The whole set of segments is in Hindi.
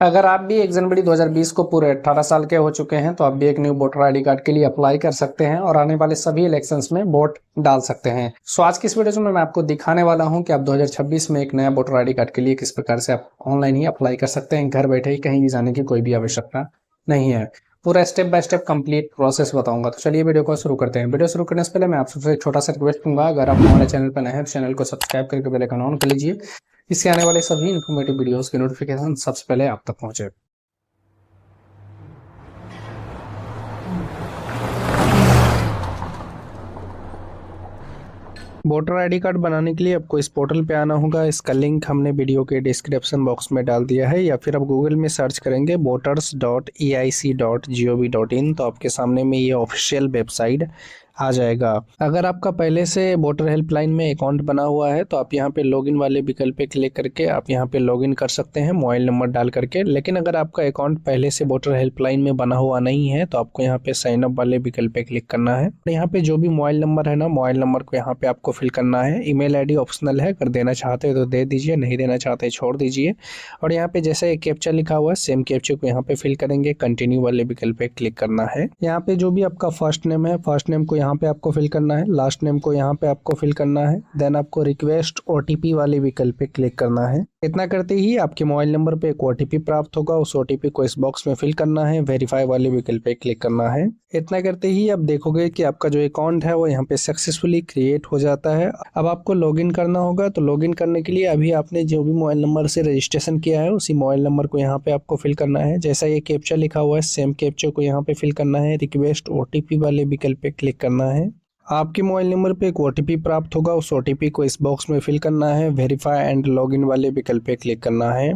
अगर आप भी 1 जनवरी 2020 को पूरे 18 साल के हो चुके हैं तो आप भी एक न्यू वोटर आईडी कार्ड के लिए अप्लाई कर सकते हैं और आने वाले सभी इलेक्शंस में वोट डाल सकते हैं। सो आज की इस वीडियो में मैं आपको दिखाने वाला हूं कि आप 2026 में एक नया वोटर आईडी कार्ड के लिए किस प्रकार से आप ऑनलाइन ही अप्लाई कर सकते हैं। घर बैठे ही कहीं भी जाने की कोई भी आवश्यकता नहीं है। पूरा step by step complete process बताऊंगा। तो चलिए वीडियो को शुरू करते हैं। वीडियो शुरू करने से पहले मैं आपसे एक छोटा सा रिक्वेस्ट करूंगा, अगर आप हमारे चैनल पर नए हैं तो चैनल को सब्सक्राइब करके बेल आइकन ऑन कर लीजिए। इससे आने वाले सभी इन्फॉर्मेटिव वीडियोस की नोटिफिकेशन सबसे पहले आप तक पहुंचे। वोटर आईडी कार्ड बनाने के लिए आपको इस पोर्टल पे आना होगा। इसका लिंक हमने वीडियो के डिस्क्रिप्शन बॉक्स में डाल दिया है, या फिर आप गूगल में सर्च करेंगे voters.eic.gov.in तो आपके सामने में ये ऑफिशियल वेबसाइट आ जाएगा। अगर आपका पहले से वोटर हेल्पलाइन में अकाउंट बना हुआ है तो आप यहाँ पे लॉगिन वाले विकल्प पे क्लिक करके आप यहाँ पे लॉगिन कर सकते हैं मोबाइल नंबर डाल करके। लेकिन अगर आपका अकाउंट पहले से वोटर हेल्पलाइन में बना हुआ नहीं है तो आपको यहाँ पे साइन अप वाले विकल्प पे क्लिक करना है। यहाँ पे जो भी मोबाइल नंबर है ना, मोबाइल नंबर को यहाँ पे आपको फिल करना है। ईमेल आईडी ऑप्शनल है, अगर देना चाहते हो तो दे दीजिए, नहीं देना चाहते छोड़ दीजिए। और यहाँ पे जैसे एक कैप्चा लिखा हुआ है सेम कैप्चा को यहाँ पे फिल करेंगे। कंटिन्यू वाले विकल्प पे क्लिक करना है। यहाँ पे जो भी आपका फर्स्ट नेम है, फर्स्ट नेम को यहाँ पे आपको फिल करना है, लास्ट नेम को यहाँ पे आपको फिल करना है। देन आपको रिक्वेस्ट ओटीपी वाले विकल्प पे क्लिक करना है। इतना करते ही आपके मोबाइल नंबर पे एक ओटीपी प्राप्त होगा, उस ओटीपी को इस बॉक्स में फिल करना है। वेरीफाई वाले विकल्प पे क्लिक करना है। इतना करते ही आप देखोगे कि आपका जो अकाउंट है वो यहाँ पे सक्सेसफुली क्रिएट हो जाता है। अब आपको लॉगिन करना होगा, तो लॉगिन करने के लिए अभी आपने जो भी मोबाइल नंबर से रजिस्ट्रेशन किया है उसी मोबाइल नंबर को यहाँ पे आपको फिल करना है। जैसा ये कैप्चा लिखा हुआ है सेम कैप्चा को यहाँ पे फिल करना है। रिक्वेस्ट ओटीपी वाले विकल्प पे क्लिक करना है। आपके मोबाइल नंबर पे एक ओटीपी प्राप्त होगा, उस ओटीपी को इस बॉक्स में फिल करना है। वेरीफाई एंड लॉगिन वाले विकल्प पे क्लिक करना है।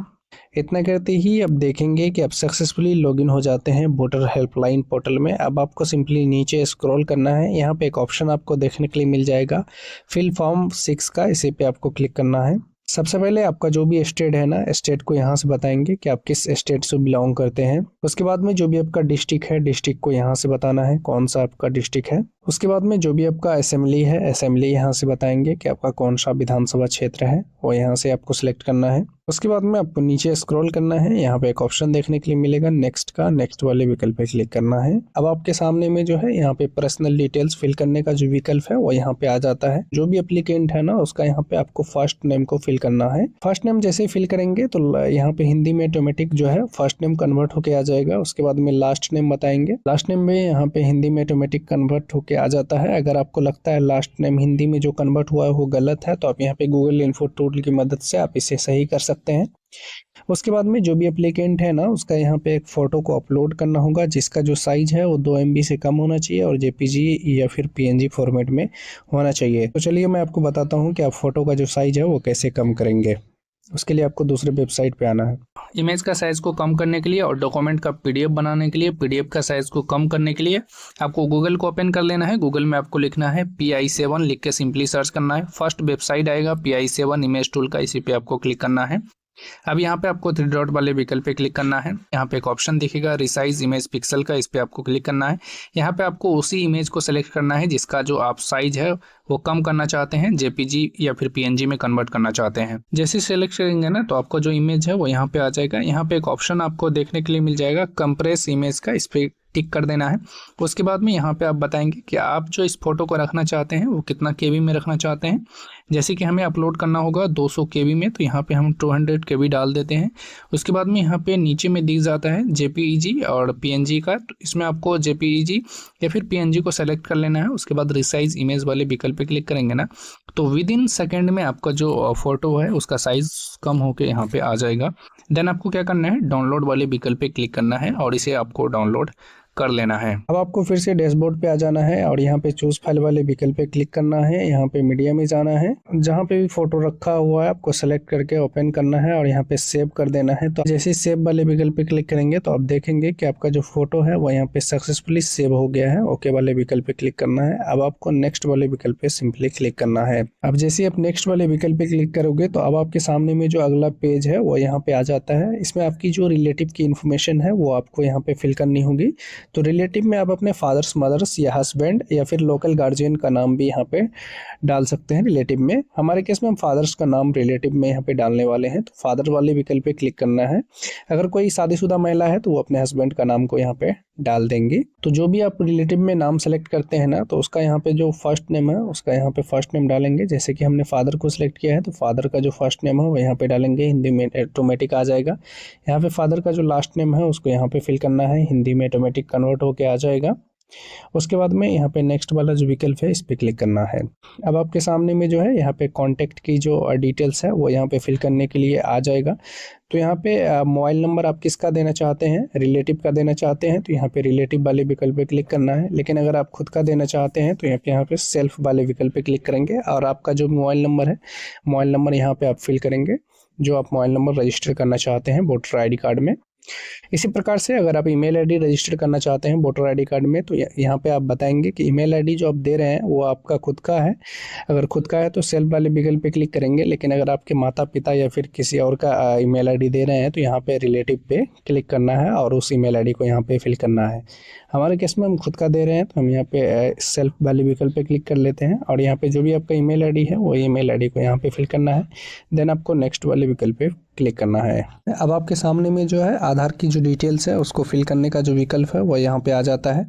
इतना करते ही अब देखेंगे कि आप सक्सेसफुली लॉगिन हो जाते हैं वोटर हेल्पलाइन पोर्टल में। अब आपको सिंपली नीचे स्क्रॉल करना है। यहाँ पे एक ऑप्शन आपको देखने के लिए मिल जाएगा फिल फॉर्म 6 का, इसी पे आपको क्लिक करना है। सबसे पहले आपका जो भी स्टेट है ना, स्टेट को यहाँ से बताएंगे कि आप किस स्टेट से बिलोंग करते हैं। उसके बाद में जो भी आपका डिस्ट्रिक्ट है, डिस्ट्रिक्ट को यहाँ से बताना है कौन सा आपका डिस्ट्रिक्ट है। उसके बाद में जो भी आपका असेंबली है, असेंबली यहाँ से बताएंगे कि आपका कौन सा विधानसभा क्षेत्र है, वो यहाँ से आपको सिलेक्ट करना है। उसके बाद में आपको नीचे स्क्रॉल करना है। यहाँ पे एक ऑप्शन देखने के लिए मिलेगा नेक्स्ट का, नेक्स्ट वाले विकल्प पे क्लिक करना है। अब आपके सामने में जो है यहाँ पे पर्सनल डिटेल्स फिल करने का जो विकल्प है वो यहाँ पे आ जाता है। जो भी एप्लीकेंट है ना उसका यहाँ पे आपको फर्स्ट नेम को फिल करना है। फर्स्ट नेम जैसे फिल करेंगे तो यहाँ पे हिंदी में ऑटोमेटिक जो है फर्स्ट नेम कन्वर्ट होके आ जाएगा। उसके बाद में लास्ट नेम बताएंगे, लास्ट नेम में यहाँ पे हिंदी में ऑटोमेटिक कन्वर्ट होके आ जाता है। अगर आपको लगता है लास्ट नेम हिंदी में जो कन्वर्ट हुआ है वो गलत है तो आप यहाँ पे गूगल इन्फो टूल की मदद से आप इसे सही कर सकते हैं। उसके बाद में जो भी एप्लीकेंट है ना उसका यहाँ पे एक फोटो को अपलोड करना होगा, जिसका जो साइज है वो 2 MB से कम होना चाहिए और जेपीजी या फिर PNG फॉर्मेट में होना चाहिए। तो चलिए मैं आपको बताता हूँ कि आप फोटो का जो साइज है वो कैसे कम करेंगे। उसके लिए आपको दूसरे वेबसाइट पे आना है। इमेज का साइज को कम करने के लिए और डॉक्यूमेंट का PDF बनाने के लिए, PDF का साइज को कम करने के लिए आपको गूगल को ओपन कर लेना है। गूगल में आपको लिखना है PI7, लिख के सिंपली सर्च करना है। फर्स्ट वेबसाइट आएगा PI7 इमेज टूल का, इसी पे आपको क्लिक करना है। अब यहाँ पे आपको 3 डॉट वाले विकल्प पे क्लिक करना है। यहाँ पे एक ऑप्शन दिखेगा रिसाइज इमेज पिक्सल का, इस पे आपको क्लिक करना है। यहाँ पे आपको उसी इमेज को सेलेक्ट करना है जिसका जो आप साइज है वो कम करना चाहते हैं, JPG या फिर PNG में कन्वर्ट करना चाहते हैं। जैसे सेलेक्ट करेंगे ना तो आपको जो इमेज है वो यहाँ पे आ जाएगा। यहाँ पे एक ऑप्शन आपको देखने के लिए मिल जाएगा कंप्रेस इमेज का, इस पे टिक कर देना है। उसके बाद में यहाँ पे आप बताएंगे कि आप जो इस फोटो को रखना चाहते हैं वो कितना KB में रखना चाहते हैं। जैसे कि हमें अपलोड करना होगा 200 KB में, तो यहाँ पे हम 200 KB डाल देते हैं। उसके बाद में यहाँ पे नीचे में दिख जाता है JPEG और PNG का, तो इसमें आपको JPEG या फिर PNG को सेलेक्ट कर लेना है। उसके बाद रिसाइज इमेज वाले विकल्प पे क्लिक करेंगे ना तो विद इन सेकेंड में आपका जो फोटो है उसका साइज कम होके यहाँ पे आ जाएगा। देन आपको क्या करना है, डाउनलोड वाले विकल्प पे क्लिक करना है और इसे आपको डाउनलोड कर लेना है। अब आपको फिर से डैशबोर्ड पे आ जाना है और यहाँ पे चूज फाइल वाले विकल्प पे क्लिक करना है। यहाँ पे मीडिया में जाना है, जहाँ पे भी फोटो रखा हुआ है आपको सेलेक्ट करके ओपन करना है और यहाँ पे सेव कर देना है। तो जैसे सेव वाले विकल्प पे क्लिक करेंगे तो आप देखेंगे कि आपका जो फोटो है वो यहाँ पे सक्सेसफुली सेव हो गया है। ओके वाले विकल्प पे क्लिक करना है। अब आपको नेक्स्ट वाले विकल्प पे सिंपली क्लिक करना है। अब जैसे आप नेक्स्ट वाले विकल्प पे क्लिक करोगे तो अब आपके सामने में जो अगला पेज है वो यहाँ पे आ जाता है। इसमें आपकी जो रिलेटिव की इन्फॉर्मेशन है वो आपको यहाँ पे फिल करनी होगी। तो रिलेटिव में आप अपने फादर्स, मदर्स या हस्बैंड या फिर लोकल गार्जियन का नाम भी यहाँ पे डाल सकते हैं रिलेटिव में। हमारे केस में हम फादर्स का नाम रिलेटिव में यहाँ पे डालने वाले हैं, तो फादर वाले विकल्प पे क्लिक करना है। अगर कोई शादीशुदा महिला है तो वो अपने हस्बैंड का नाम को यहाँ पे डाल देंगे। तो जो भी आप रिलेटिव में नाम सेलेक्ट करते हैं ना, तो उसका यहाँ पे जो फर्स्ट नेम है उसका यहाँ पे फर्स्ट नेम डालेंगे। जैसे कि हमने फादर को सिलेक्ट किया है तो फादर का जो फर्स्ट नेम है वो यहाँ पे डालेंगे, हिंदी में ऑटोमेटिक आ जाएगा। यहाँ पे फादर का जो लास्ट नेम है उसको यहाँ पे फिल करना है, हिंदी में ऑटोमेटिक कन्वर्ट होके आ जाएगा। उसके बाद में यहाँ पे नेक्स्ट वाला जो विकल्प है इस पे क्लिक करना है। अब आपके सामने में जो है यहाँ पे कॉन्टैक्ट की जो डिटेल्स है वो यहाँ पे फिल करने के लिए आ जाएगा। तो यहाँ पे मोबाइल नंबर आप किसका देना चाहते हैं, रिलेटिव का देना चाहते हैं तो यहाँ पे रिलेटिव वाले विकल्प पे क्लिक करना है। लेकिन अगर आप खुद का देना चाहते हैं तो यहाँ पे सेल्फ वाले विकल्प पे क्लिक करेंगे और आपका जो मोबाइल नंबर है, मोबाइल नंबर यहाँ पे आप फिल करेंगे जो आप मोबाइल नंबर रजिस्टर करना चाहते हैं वोटर आई डी कार्ड में। इसी प्रकार से अगर आप ईमेल आईडी रजिस्टर करना चाहते हैं वोटर आईडी कार्ड में तो यहाँ पे आप बताएंगे कि ईमेल आईडी जो आप दे रहे हैं वो आपका खुद का है। अगर खुद का है तो सेल्फ वाले विकल्प पे क्लिक करेंगे, लेकिन अगर आपके माता पिता या फिर किसी और का ईमेल आईडी दे रहे हैं तो यहाँ पे रिलेटिव पे क्लिक करना है और उस ईमेल आईडी को यहाँ पे फिल करना है। हमारे केस में हम खुद का दे रहे हैं तो हम यहाँ पे सेल्फ वाले विकल्प पे क्लिक कर लेते हैं और यहाँ पे जो भी आपका ईमेल आईडी है वो ईमेल आईडी को यहाँ पे फिल करना है। देन आपको नेक्स्ट वाले विकल्प पे क्लिक करना है। अब आपके सामने में जो है आधार की जो डिटेल्स है उसको फिल करने का जो विकल्प है वो यहाँ पे आ जाता है।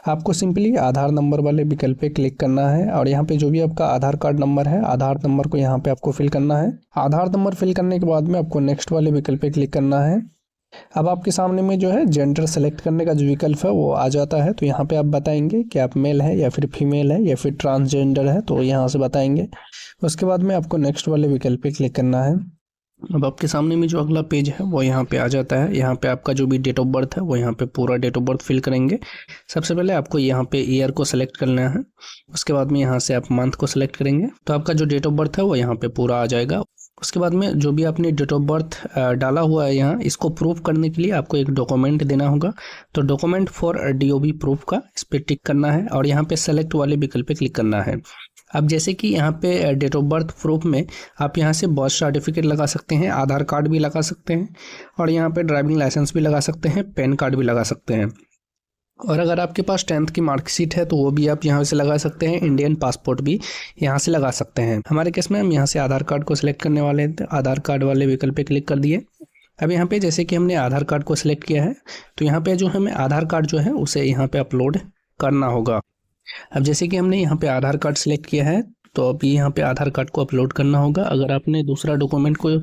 आपको सिंपली आधार नंबर वाले विकल्प पे क्लिक करना है और यहाँ पे जो भी आपका आधार कार्ड नंबर है, आधार नंबर को यहाँ पे आपको फिल करना है। आधार नंबर फिल करने के बाद में आपको नेक्स्ट वाले विकल्प पे क्लिक करना है। अब आपके सामने में जो है जेंडर सेलेक्ट करने का जो विकल्प है वो आ जाता है। तो यहाँ पे आप बताएंगे कि आप मेल है या फिर फीमेल है या फिर ट्रांसजेंडर है, तो यहाँ से बताएंगे। उसके बाद में आपको नेक्स्ट वाले विकल्प पे क्लिक करना है। अब आपके सामने में जो अगला पेज है वो यहाँ पे आ जाता है। यहाँ पे आपका जो भी डेट ऑफ बर्थ है वो यहाँ पे पूरा डेट ऑफ बर्थ फिल करेंगे। सबसे पहले आपको यहाँ पे ईयर को सेलेक्ट करना है, उसके बाद में यहाँ से आप मंथ को सेलेक्ट करेंगे तो आपका जो डेट ऑफ बर्थ है वो यहाँ पे पूरा आ जाएगा। उसके बाद में जो भी आपने डेट ऑफ बर्थ डाला हुआ है यहाँ, इसको प्रूफ करने के लिए आपको एक डॉक्यूमेंट देना होगा। तो डॉक्यूमेंट फॉर DOB प्रूफ का इस पर टिक करना है और यहाँ पे सेलेक्ट वाले विकल्प पे क्लिक करना है। अब जैसे कि यहाँ पे डेट ऑफ बर्थ प्रूफ में आप यहाँ से बर्थ सर्टिफिकेट लगा सकते हैं, आधार कार्ड भी लगा सकते हैं और यहाँ पे ड्राइविंग लाइसेंस भी लगा सकते हैं, पैन कार्ड भी लगा सकते हैं। और अगर आपके पास 10th की मार्कशीट है तो वो भी आप यहाँ से लगा सकते हैं, इंडियन पासपोर्ट भी यहाँ से लगा सकते हैं। हमारे केस में हम यहाँ से आधार कार्ड को सिलेक्ट करने वाले हैं, आधार कार्ड वाले विकल्प पे क्लिक कर दिए। अब यहाँ पे जैसे कि हमने आधार कार्ड को सिलेक्ट किया है तो यहाँ पे जो हमें आधार कार्ड जो है उसे यहाँ पे अपलोड करना होगा। अब जैसे कि हमने यहाँ पे आधार कार्ड सिलेक्ट किया है तो अभी यहाँ पे आधार कार्ड को अपलोड करना होगा। अगर आपने दूसरा डॉक्यूमेंट को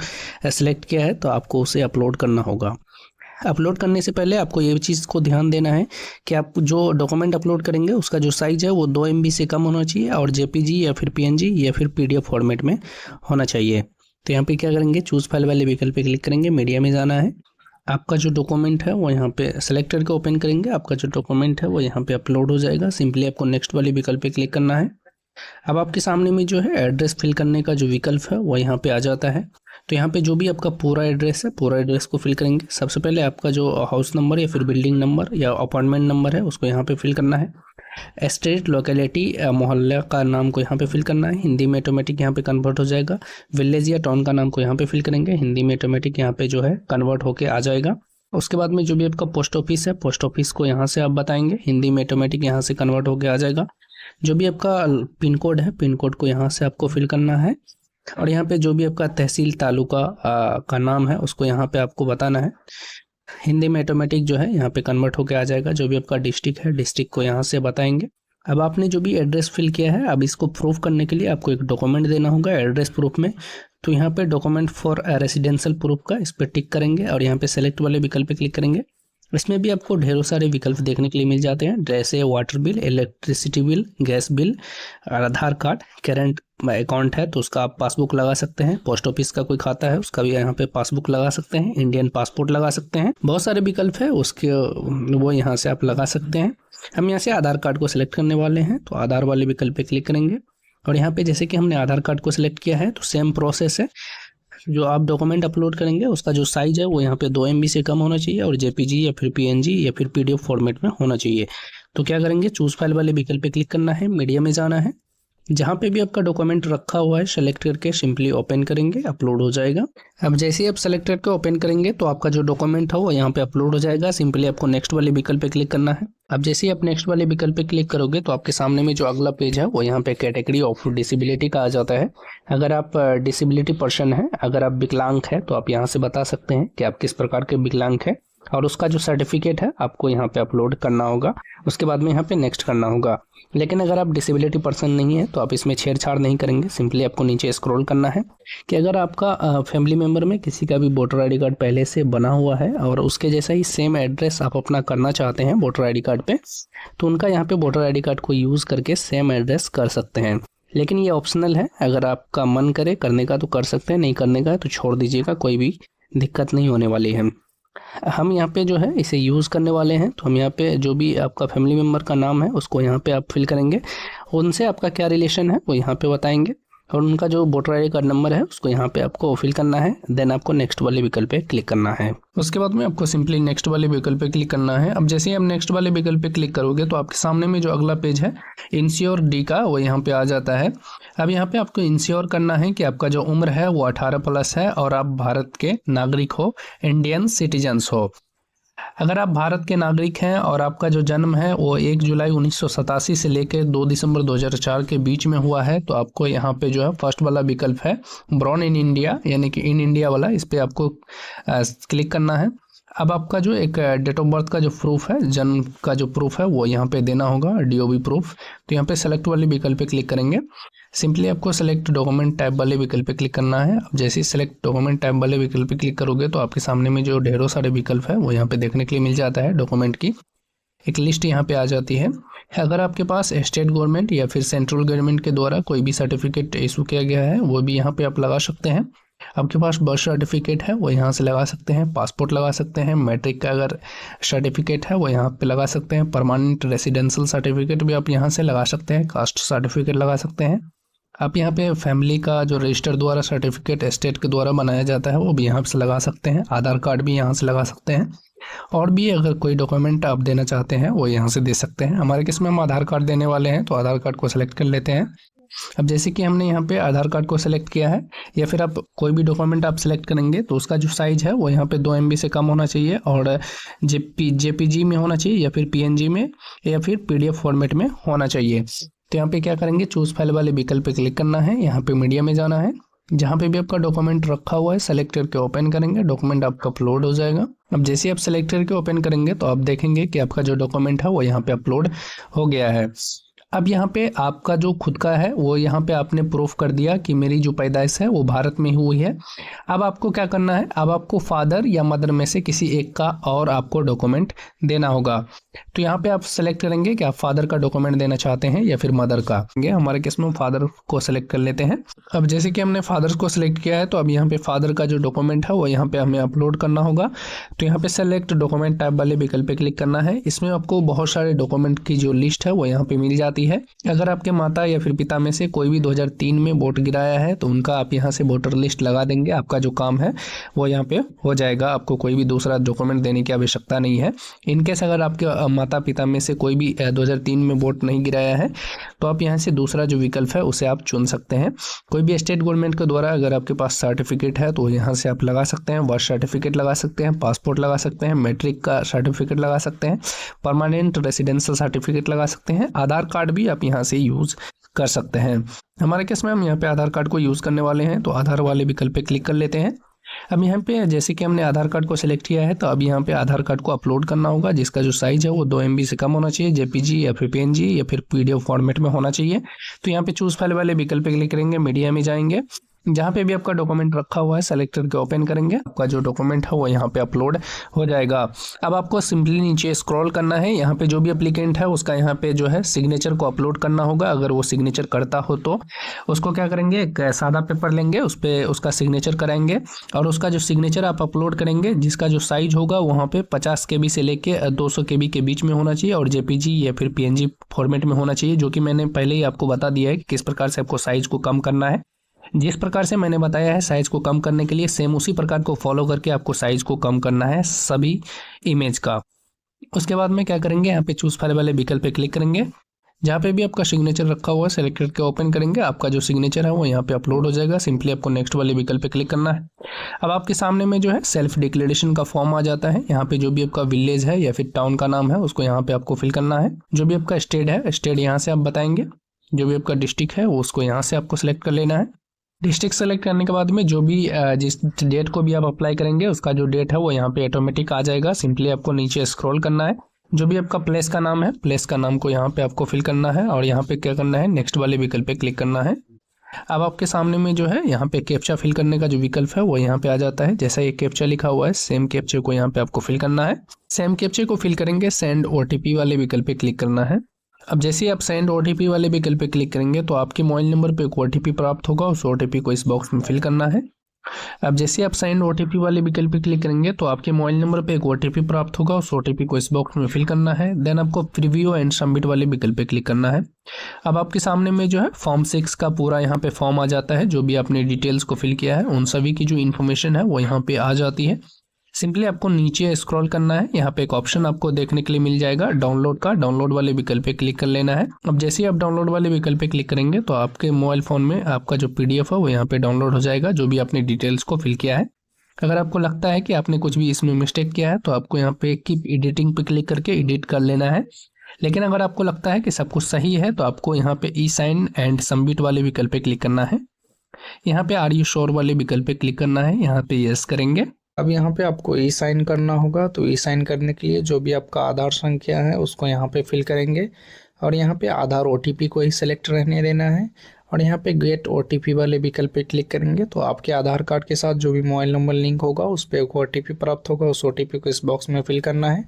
सिलेक्ट किया है तो आपको उसे अपलोड करना होगा। अपलोड करने से पहले आपको ये चीज़ को ध्यान देना है कि आप जो डॉक्यूमेंट अपलोड करेंगे उसका जो साइज़ है वो 2 MB से कम होना चाहिए और JPG या फिर PNG या फिर PDF फॉर्मेट में होना चाहिए। तो यहाँ पे क्या करेंगे, चूज़ फाइल वाले विकल्प पे क्लिक करेंगे, मीडिया में जाना है। आपका जो डॉक्यूमेंट है वो यहाँ पे सेलेक्ट करके ओपन करेंगे, आपका जो डॉक्यूमेंट है वो यहाँ पे अपलोड हो जाएगा। सिंपली आपको नेक्स्ट वाले विकल्प पे क्लिक करना है। अब आपके सामने में जो है एड्रेस फिल करने का जो विकल्प है वो यहाँ पे आ जाता है। तो यहाँ पे जो भी आपका पूरा एड्रेस है, पूरा एड्रेस को फिल करेंगे। सबसे पहले आपका जो हाउस नंबर या फिर बिल्डिंग नंबर या अपार्टमेंट नंबर है उसको यहाँ पे फिल करना है। स्टेट, लोकेलिटी, मोहल्ला का नाम को यहाँ पे फिल करना है, हिंदी में ऑटोमेटिक यहाँ पे कन्वर्ट हो जाएगा। विलेज या टाउन का नाम को यहाँ पे फिल करेंगे, हिंदी में ऑटोमेटिक यहाँ पे जो है कन्वर्ट होके आ जाएगा। उसके बाद में जो भी आपका पोस्ट ऑफिस है, पोस्ट ऑफिस को यहाँ से आप बताएंगे, हिंदी में ऑटोमेटिक यहाँ से कन्वर्ट होके आ जाएगा। जो भी आपका पिन कोड है, पिन कोड को यहाँ से आपको फिल करना है और यहाँ पे जो भी आपका तहसील, तालुका का नाम है उसको यहाँ पे आपको बताना है, हिंदी में ऑटोमेटिक जो है यहाँ पे कन्वर्ट होके आ जाएगा। जो भी आपका डिस्ट्रिक्ट है, डिस्ट्रिक्ट को यहाँ से बताएंगे। अब आपने जो भी एड्रेस फिल किया है, अब इसको प्रूफ करने के लिए आपको एक डॉक्यूमेंट देना होगा एड्रेस प्रूफ में। तो यहाँ पे डॉक्यूमेंट फॉर रेसिडेंशियल प्रूफ का इस पर टिक करेंगे और यहाँ पे सेलेक्ट वाले विकल्प पे क्लिक करेंगे। इसमें भी आपको ढेरों सारे विकल्प देखने के लिए मिल जाते हैं, जैसे water bill, electricity bill, gas bill, Aadhaar card, current account है तो उसका आप पासबुक लगा सकते हैं, पोस्ट ऑफिस का कोई खाता है उसका भी यहाँ पे पासबुक लगा सकते हैं, इंडियन पासपोर्ट लगा सकते हैं। बहुत सारे विकल्प है उसके, वो यहाँ से आप लगा सकते हैं। हम यहाँ से आधार कार्ड को सिलेक्ट करने वाले हैं तो आधार वाले विकल्प पे क्लिक करेंगे और यहाँ पे जैसे कि हमने आधार कार्ड को सिलेक्ट किया है तो सेम प्रोसेस है। जो आप डॉक्यूमेंट अपलोड करेंगे उसका जो साइज है वो यहाँ पे 2 MB से कम होना चाहिए और JPG या फिर PNG या फिर PDF फॉर्मेट में होना चाहिए। तो क्या करेंगे, चूज फाइल वाले विकल्प पे क्लिक करना है, मीडिया में जाना है। जहाँ पे भी आपका डॉक्यूमेंट रखा हुआ है सेलेक्ट करके सिंपली ओपन करेंगे, अपलोड हो जाएगा। अब जैसे ही आप सेलेक्ट करके ओपन करेंगे तो आपका जो डॉक्यूमेंट है वो यहाँ पे अपलोड हो जाएगा। सिंपली आपको नेक्स्ट वाले विकल्प पे क्लिक करना है। अब जैसे ही आप नेक्स्ट वाले विकल्प पे क्लिक करोगे तो आपके सामने में जो अगला पेज है वो यहाँ पे कैटेगरी ऑफ डिसेबिलिटी का आ जाता है। अगर आप डिसेबिलिटी पर्सन है, अगर आप विकलांग है तो आप यहाँ से बता सकते हैं कि आप किस प्रकार के विकलांग है और उसका जो सर्टिफिकेट है आपको यहाँ पे अपलोड करना होगा। उसके बाद में यहाँ पे नेक्स्ट करना होगा। लेकिन अगर आप डिसेबिलिटी पर्सन नहीं है तो आप इसमें छेड़छाड़ नहीं करेंगे। सिंपली आपको नीचे स्क्रॉल करना है कि अगर आपका फैमिली मेम्बर में किसी का भी वोटर आई डी कार्ड पहले से बना हुआ है और उसके जैसा ही सेम एड्रेस आप अपना करना चाहते हैं वोटर आई डी कार्ड पे, तो उनका यहाँ पे वोटर आई डी कार्ड को यूज़ करके सेम एड्रेस कर सकते हैं। लेकिन ये ऑप्शनल है, अगर आपका मन करे करने का तो कर सकते हैं, नहीं करने का तो छोड़ दीजिएगा, कोई भी दिक्कत नहीं होने वाली है। हम यहाँ पे जो है इसे यूज़ करने वाले हैं, तो हम यहाँ पे जो भी आपका फैमिली मेम्बर का नाम है उसको यहाँ पे आप फिल करेंगे। उनसे आपका क्या रिलेशन है वो यहाँ पे बताएंगे और उनका जो voter I D card number है उसको यहाँ पे आपको फिल करना है। देन आपको नेक्स्ट वाले विकल्प पे क्लिक करना है। उसके बाद में आपको सिंपली नेक्स्ट वाले विकल्प पे क्लिक करना है। अब जैसे ही आप नेक्स्ट वाले विकल्प पे क्लिक करोगे तो आपके सामने में जो अगला पेज है इंश्योर डी का वो यहाँ पे आ जाता है। अब यहाँ पे आपको इंश्योर करना है कि आपका जो उम्र है वो 18+ है और आप भारत के नागरिक हो, इंडियन सिटीजन्स हो। अगर आप भारत के नागरिक हैं और आपका जो जन्म है वो 1 जुलाई 1987 से लेकर 2 दिसंबर 2004 के बीच में हुआ है, तो आपको यहाँ पे जो है फर्स्ट वाला विकल्प है ब्रॉर्न इन इंडिया यानी कि इन इंडिया वाला, इस पर आपको क्लिक करना है। अब आपका जो एक डेट ऑफ बर्थ का जो प्रूफ है, जन्म का जो प्रूफ है वो यहाँ पे देना होगा, DOB प्रूफ। तो यहाँ पे सेलेक्ट वाले विकल्प पे क्लिक करेंगे। सिंपली आपको सेलेक्ट डॉक्यूमेंट टैब वाले विकल्प पे क्लिक करना है। अब जैसे ही सेलेक्ट डॉक्यूमेंट टैब वाले विकल्प पे क्लिक करोगे तो आपके सामने में जो ढेरों सारे विकल्प है वो यहाँ पे देखने के लिए मिल जाता है। डॉक्यूमेंट की एक लिस्ट यहाँ पे आ जाती है। अगर आपके पास स्टेट गवर्नमेंट या फिर सेंट्रल गवर्नमेंट के द्वारा कोई भी सर्टिफिकेट इशू किया गया है वो भी यहाँ पे आप लगा सकते हैं। आपके पास बर्थ सर्टिफिकेट है वो यहाँ से लगा सकते हैं, पासपोर्ट लगा सकते हैं, मैट्रिक का अगर सर्टिफिकेट है वो यहाँ पे लगा सकते हैं, परमानेंट रेसिडेंशियल सर्टिफिकेट भी आप यहाँ से लगा सकते हैं, कास्ट सर्टिफिकेट लगा सकते हैं। आप यहाँ पे फैमिली का जो रजिस्टर द्वारा सर्टिफिकेट स्टेट के द्वारा बनाया जाता है वो भी यहाँ से लगा सकते हैं, आधार कार्ड भी यहाँ से लगा सकते हैं और भी अगर कोई डॉक्यूमेंट आप देना चाहते हैं वो यहाँ से दे सकते हैं। हमारे केस में हम आधार कार्ड देने वाले हैं तो आधार कार्ड को सिलेक्ट कर लेते हैं। अब जैसे कि हमने यहाँ पे आधार कार्ड को सिलेक्ट किया है, या फिर आप कोई भी डॉक्यूमेंट आप सिलेक्ट करेंगे तो उसका जो साइज है वो यहाँ पे 2 MB से कम होना चाहिए और JPG में होना चाहिए या फिर PNG में या फिर PDF फॉर्मेट में होना चाहिए। तो यहाँ पे क्या करेंगे, चूज फाइल वाले विकल्प पे क्लिक करना है, यहाँ पे मीडिया में जाना है, जहाँ पे भी आपका डॉक्यूमेंट रखा हुआ है सेलेक्ट करके ओपन करेंगे, डॉक्यूमेंट आपका अपलोड हो जाएगा। अब जैसे आप सेलेक्ट करके ओपन करेंगे तो आप देखेंगे कि आपका जो डॉक्यूमेंट है वो यहाँ पे अपलोड हो गया है। अब यहाँ पे आपका जो खुद का है वो यहाँ पे आपने प्रूफ कर दिया कि मेरी जो पैदाइश है वो भारत में हुई है। अब आपको क्या करना है, अब आपको फादर या मदर में से किसी एक का और आपको डॉक्यूमेंट देना होगा। तो यहाँ पे आप सेलेक्ट करेंगे कि आप फादर का डॉक्यूमेंट देना चाहते हैं या फिर मदर का। हमारे केस में फादर को सिलेक्ट कर लेते हैं। अब जैसे कि हमने फादर को सिलेक्ट किया है तो अब यहाँ पे फादर का जो डॉक्यूमेंट है वो यहाँ पे हमें अपलोड करना होगा। तो यहाँ पे सेलेक्ट डॉक्यूमेंट टैब वाले विकल्प पे क्लिक करना है। इसमें आपको बहुत सारे डॉक्यूमेंट की जो लिस्ट है वो यहाँ पे मिल जाती है। अगर आपके माता या फिर पिता में से कोई भी 2003 में वोट गिराया है तो उनका आप यहाँ से वोटर लिस्ट लगा देंगे। आपका जो काम है वो यहाँ पे हो जाएगा, आपको कोई भी दूसरा डॉक्यूमेंट देने की आवश्यकता नहीं है। इनकेस अगर आपके माता पिता में से कोई भी 2003 में वोट नहीं गिराया है तो आप यहाँ से दूसरा जो विकल्प है उसे आप चुन सकते हैं। कोई भी स्टेट गवर्नमेंट के द्वारा अगर आपके पास सर्टिफिकेट है तो यहाँ से आप लगा सकते हैं, बर्थ सर्टिफिकेट लगा सकते हैं, पासपोर्ट लगा सकते हैं, मैट्रिक का सर्टिफिकेट लगा सकते हैं, परमानेंट रेसिडेंशियल सर्टिफिकेट लगा सकते हैं, आधार कार्ड भी आप यहाँ से यूज कर सकते हैं। हमारे केस में हम यहाँ पे आधार कार्ड को यूज करने वाले हैं तो आधार वाले विकल्प पे क्लिक कर लेते हैं। अब यहाँ पे जैसे कि हमने आधार कार्ड को सिलेक्ट किया है तो अब यहाँ पे आधार कार्ड को अपलोड करना होगा, जिसका जो साइज है वो 2 MB से कम होना चाहिए, JPG या फिर PNG या फिर PDF फॉर्मेट में होना चाहिए। तो यहाँ पे चूज फाइल वाले विकल्प पे क्लिक करेंगे, मीडिया में जाएंगे, जहाँ पे भी आपका डॉक्यूमेंट रखा हुआ है सेलेक्ट करके ओपन करेंगे, आपका जो डॉक्यूमेंट है वो यहाँ पे अपलोड हो जाएगा। अब आपको सिंपली नीचे स्क्रॉल करना है, यहाँ पे जो भी एप्लीकेंट है उसका यहाँ पे जो है सिग्नेचर को अपलोड करना होगा। अगर वो सिग्नेचर करता हो तो उसको क्या करेंगे, एक सादा पेपर लेंगे, उस पर उसका सिग्नेचर कराएंगे और उसका जो सिग्नेचर आप अपलोड करेंगे जिसका जो साइज होगा वहाँ पे 50 KB से लेके 200 KB के बीच में होना चाहिए और JPG या फिर PNG फॉर्मेट में होना चाहिए, जो कि मैंने पहले ही आपको बता दिया है कि किस प्रकार से आपको साइज को कम करना है। जिस प्रकार से मैंने बताया है साइज को कम करने के लिए सेम उसी प्रकार को फॉलो करके आपको साइज को कम करना है सभी इमेज का। उसके बाद में क्या करेंगे, यहाँ पे चूज फाइल वाले विकल्प पे क्लिक करेंगे, जहाँ पे भी आपका सिग्नेचर रखा हुआ है सेलेक्ट करके ओपन करेंगे, आपका जो सिग्नेचर है वो यहाँ पे अपलोड हो जाएगा। सिंपली आपको नेक्स्ट वाले विकल्प पे क्लिक करना है। अब आपके सामने में जो है सेल्फ डिक्लेरेशन का फॉर्म आ जाता है। यहाँ पे जो भी आपका विलेज है या फिर टाउन का नाम है उसको यहाँ पे आपको फिल करना है। जो भी आपका स्टेट है स्टेट यहाँ से आप बताएंगे। जो भी आपका डिस्ट्रिक्ट है वो उसको यहाँ से आपको सेलेक्ट कर लेना है। डिस्ट्रिक्ट सेलेक्ट करने के बाद में जो भी जिस डेट को भी आप अप्लाई करेंगे उसका जो डेट है वो यहाँ पे ऑटोमेटिक आ जाएगा। सिंपली आपको नीचे स्क्रॉल करना है। जो भी आपका प्लेस का नाम है प्लेस का नाम को यहाँ पे आपको फिल करना है और यहाँ पे क्या करना है नेक्स्ट वाले विकल्प पे क्लिक करना है। अब आपके सामने में जो है यहाँ पे कैप्चा फिल करने का जो विकल्प है वो यहाँ पे आ जाता है। जैसा ये कैप्चा लिखा हुआ है सेम कैप्चे को यहाँ पे आपको फिल करना है। सेम कैप्चे को फिल करेंगे सेंड ओटीपी वाले विकल्प पे क्लिक करना है। अब जैसे ही आप सेंड ओटीपी वाले विकल्प पे क्लिक करेंगे तो आपके मोबाइल नंबर पे एक ओटीपी प्राप्त होगा। उस ओटीपी को इस बॉक्स में फिल करना है। अब जैसे आप सेंड ओटीपी वाले विकल्प पे क्लिक करेंगे तो आपके मोबाइल नंबर पे एक ओटीपी प्राप्त होगा। उस ओटीपी को इस बॉक्स में फिल करना है। देन आपको प्रीव्यू एंड सबमिट वाले विकल्प पे क्लिक करना है। अब आपके सामने में जो है फॉर्म 6 का पूरा यहाँ पे फॉर्म आ जाता है। जो भी आपने डिटेल्स को फिल किया है उन सभी की जो इन्फॉर्मेशन है वो यहाँ पे आ जाती है। सिंपली आपको नीचे स्क्रॉल करना है। यहाँ पे एक ऑप्शन आपको देखने के लिए मिल जाएगा डाउनलोड का। डाउनलोड वाले विकल्प पे क्लिक कर लेना है। अब जैसे ही आप डाउनलोड वाले विकल्प पे क्लिक करेंगे तो आपके मोबाइल फोन में आपका जो पीडीएफ है वो यहाँ पे डाउनलोड हो जाएगा जो भी आपने डिटेल्स को फिल किया है। अगर आपको लगता है कि आपने कुछ भी इसमें मिस्टेक किया है तो आपको यहाँ पे कीप एडिटिंग पे क्लिक करके एडिट कर लेना है। लेकिन अगर आपको लगता है कि सब कुछ सही है तो आपको यहाँ पे ई साइन एंड सबमिट वाले विकल्प पे क्लिक करना है। यहाँ पे आर यू श्योर वाले विकल्प पे क्लिक करना है। यहाँ पे यस करेंगे। अब यहाँ पे आपको ई साइन करना होगा। तो ई साइन करने के लिए जो भी आपका आधार संख्या है उसको यहाँ पे फिल करेंगे और यहाँ पे आधार ओटीपी को ही सिलेक्ट रहने देना है और यहाँ पे गेट ओटीपी वाले विकल्प पे क्लिक करेंगे तो आपके आधार कार्ड के साथ जो भी मोबाइल नंबर लिंक होगा उस पर एक ओटीपी प्राप्त होगा। उस ओटीपी को इस बॉक्स में फिल करना है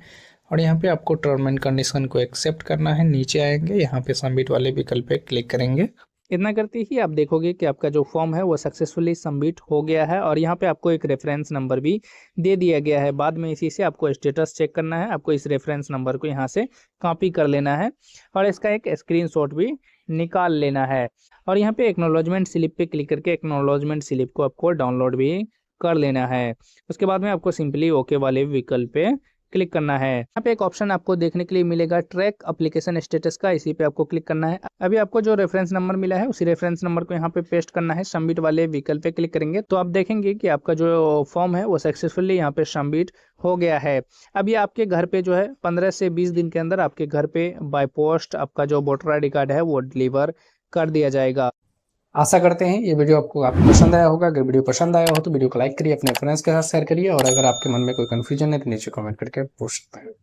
और यहाँ पे आपको टर्म एंड कंडीशन को एक्सेप्ट करना है। नीचे आएंगे यहाँ पे सबमिट वाले विकल्प पे क्लिक करेंगे। इतना करते ही आप देखोगे कि आपका जो फॉर्म है वो सक्सेसफुली सबमिट हो गया है और यहाँ पे आपको एक रेफरेंस नंबर भी दे दिया गया है। बाद में इसी से आपको स्टेटस चेक करना है। आपको इस रेफरेंस नंबर को यहाँ से कॉपी कर लेना है और इसका एक स्क्रीनशॉट भी निकाल लेना है और यहाँ पे एक्नॉलेजमेंट स्लिप पे क्लिक करके एक्नॉलेजमेंट स्लिप को आपको डाउनलोड भी कर लेना है। उसके बाद में आपको सिंपली ओके वाले विकल्प पे क्लिक करना है। यहाँ पे एक ऑप्शन आपको देखने के लिए मिलेगा ट्रैक एप्लीकेशन स्टेटस का, इसी पे आपको क्लिक करना है। अभी आपको जो रेफरेंस नंबर मिला है उसी रेफरेंस नंबर को यहाँ पे पेस्ट करना है। सबमिट वाले विकल्प पे क्लिक करेंगे तो आप देखेंगे कि आपका जो फॉर्म है वो सक्सेसफुली यहाँ पे सबमिट हो गया है। अब ये आपके घर पे जो है 15 से 20 दिन के अंदर आपके घर पे बाय पोस्ट आपका जो वोटर आई डी कार्ड है वो डिलीवर कर दिया जाएगा। आशा करते हैं ये वीडियो आपको काफ़ी पसंद आया होगा। अगर वीडियो पसंद आया हो तो वीडियो को लाइक करिए, अपने फ्रेंड्स के साथ शेयर करिए और अगर आपके मन में कोई कन्फ्यूजन है तो नीचे कमेंट करके पूछ सकते हैं।